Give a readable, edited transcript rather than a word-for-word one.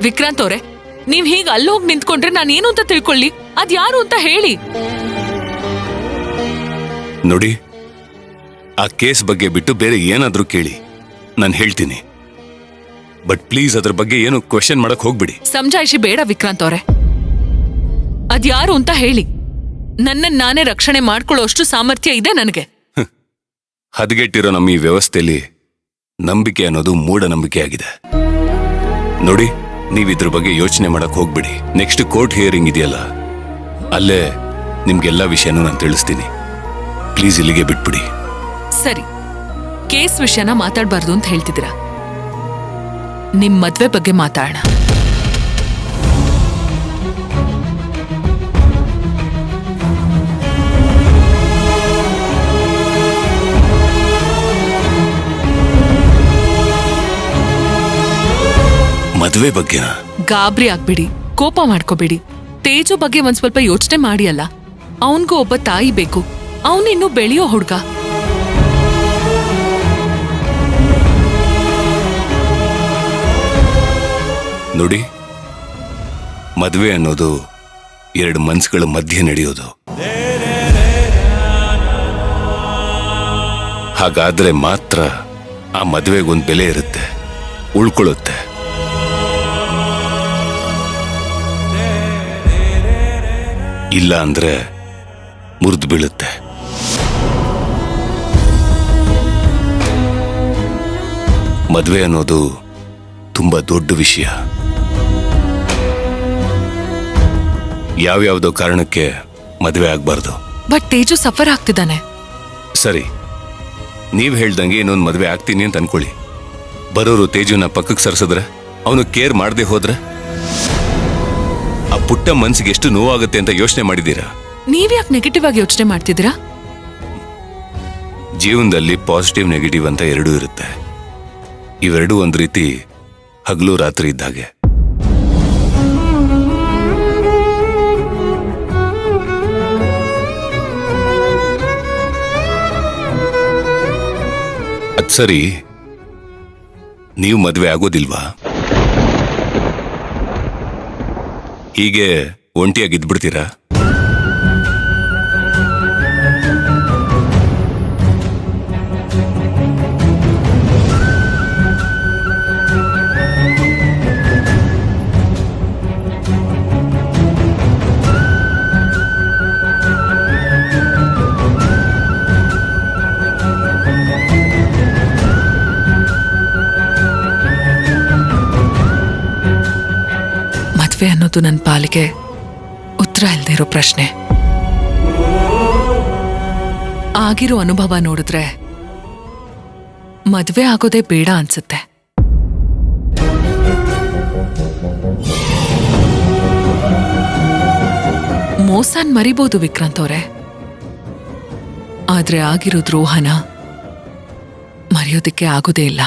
ವಿಕ್ರಾಂತ್ ಅವರೇ, ನೀವ್ ಹೀಗೆ ಅಲ್ಲೋಗಿ ನಿಂತ್ಕೊಂಡ್ರೆ ನಾನೇನು ಅಂತ ತಿಳ್ಕೊಳ್ಳಿ? ಅದ್ಯಾರು ಅಂತ ಹೇಳಿ. ನೋಡಿ, ಆ ಕೇಸ್ ಬಗ್ಗೆ ಬಿಟ್ಟು ಬೇರೆ ಏನಾದ್ರೂ ಕೇಳಿ, ನಾನು ಹೇಳ್ತೀನಿ. ಬಟ್ ಪ್ಲೀಸ್ ಅದ್ರ ಬಗ್ಗೆ ಏನು ಕ್ವೆಶ್ಚನ್ ಮಾಡಕ್ ಹೋಗ್ಬಿಡಿ. ಸಮಜಾಯಿಷಿ ಬೇಡ ವಿಕ್ರಾಂತ್ ಅವರೇ. ಅದ್ಯಾರು ಅಂತ ಹೇಳಿ. ನನ್ನನ್ನು ನಾನೇ ರಕ್ಷಣೆ ಮಾಡ್ಕೊಳ್ಳೋಷ್ಟು ಸಾಮರ್ಥ್ಯ ಇದೆ ನನಗೆ. ಹದಗೆಟ್ಟಿರೋ ನಮ್ಮ ಈ ವ್ಯವಸ್ಥೆಯಲ್ಲಿ ನಂಬಿಕೆ ಅನ್ನೋದು ಮೂಢನಂಬಿಕೆ ಆಗಿದೆ. ನೋಡಿ, ನೀವಿದ್ರ ಬಗ್ಗೆ ಯೋಚನೆ ಮಾಡಕ್ ಹೋಗ್ಬಿಡಿ. ನೆಕ್ಸ್ಟ್ ಕೋರ್ಟ್ ಹಿಯರಿಂಗ್ ಇದೆಯಲ್ಲ, ಅಲ್ಲೇ ನಿಮ್ಗೆಲ್ಲ ವಿಷಯನೂ ನಾನು ತಿಳಿಸ್ತೀನಿ. ಪ್ಲೀಸ್ ಇಲ್ಲಿಗೆ ಬಿಟ್ಬಿಡಿ. ಸರಿ, ಕೇಸ್ ವಿಷಯನ ಮಾತಾಡ್ಬಾರ್ದು ಅಂತ ಹೇಳ್ತಿದ್ದೀರಾ. ನಿಮ್ ಮದ್ವೆ ಬಗ್ಗೆ ಮಾತಾಡೋಣ. ಮದ್ವೆ ಬಗ್ಗೆ ಗಾಬರಿ ಆಗ್ಬಿಡಿ, ಕೋಪ ಮಾಡ್ಕೋಬೇಡಿ. ತೇಜು ಬಗ್ಗೆ ಒಂದ್ ಸ್ವಲ್ಪ ಯೋಚನೆ ಮಾಡಿ. ಅಲ್ಲ, ಅವನ್ಗೂ ಒಬ್ಬ ತಾಯಿ ಬೇಕು. ಅವನಿನ್ನೂ ಬೆಳೆಯೋ ಹುಡ್ಗ. ನೋಡಿ, ಮದ್ವೆ ಅನ್ನೋದು ಎರಡು ಮನ್ಸುಗಳ ಮಧ್ಯೆ ನಡೆಯೋದು. ಹಾಗಾದ್ರೆ ಮಾತ್ರ ಆ ಮದ್ವೆಗೊಂದು ಬೆಲೆ ಇರುತ್ತೆ, ಉಳ್ಕೊಳ್ಳುತ್ತೆ. ಇಲ್ಲ ಅಂದ್ರೆ ಮುರಿದು ಬೀಳುತ್ತೆ. ಮದ್ವೆ ಅನ್ನೋದು ತುಂಬಾ ದೊಡ್ಡ ವಿಷಯ. ಯಾವ್ಯಾವ್ದೋ ಕಾರಣಕ್ಕೆ ಮದ್ವೆ ಆಗ್ಬಾರ್ದು. ಬಟ್ ತೇಜು ಸಫರ್ ಆಗ್ತಿದ್ದಾನೆ. ಸರಿ, ನೀವ್ ಹೇಳ್ದಂಗೆ ಇನ್ನೊಂದು ಮದ್ವೆ ಆಗ್ತೀನಿ ಅಂತ ಅನ್ಕೊಳ್ಳಿ. ಬರೋರು ತೇಜುನ ಪಕ್ಕಕ್ಕೆ ಸರಿಸಿದ್ರೆ, ಅವನು ಕೇರ್ ಮಾಡದೆ ಹೋದ್ರೆ, ಆ ಪುಟ್ಟ ಮನ್ಸಿಗೆ ಎಷ್ಟು ನೋವಾಗುತ್ತೆ ಅಂತ ಯೋಚನೆ ಮಾಡಿದೀರಾ? ನೀವ್ಯಾಕೆ ನೆಗೆಟಿವ್ ಆಗಿ ಯೋಚನೆ ಮಾಡ್ತಿದ್ದೀರಾ? ಜೀವನದಲ್ಲಿ ಪಾಸಿಟಿವ್ ನೆಗೆಟಿವ್ ಅಂತ ಎರಡೂ ಇರುತ್ತೆ. ಇವೆರಡೂ ಒಂದ್ ರೀತಿ ಹಗಲು ರಾತ್ರಿ ಇದ್ದಾಗೆ. ಅದ್ ಸರಿ, ನೀವು ಮದ್ವೆ ಆಗೋದಿಲ್ವಾ? ಹೀಗೆ ಒಂಟಿಯಾಗಿದ್ಬಿಡ್ತೀರಾ? ಮದ್ವೆ ಅನ್ನೋದು ನನ್ನ ಪಾಲಿಗೆ ಉತ್ತರ ಇಲ್ಲದೆ ಇರೋ ಪ್ರಶ್ನೆ. ಆಗಿರೋ ಅನುಭವ ನೋಡಿದ್ರೆ ಮದ್ವೆ ಆಗೋದೇ ಬೇಡ ಅನ್ಸುತ್ತೆ. ಮೋಸನ್ ಮರಿಬೋದು ವಿಕ್ರಾಂತ್ ಅವರೇ, ಆದ್ರೆ ಆಗಿರೋ ದ್ರೋಹನ ಮರೆಯೋದಕ್ಕೆ ಆಗೋದೇ ಇಲ್ಲ.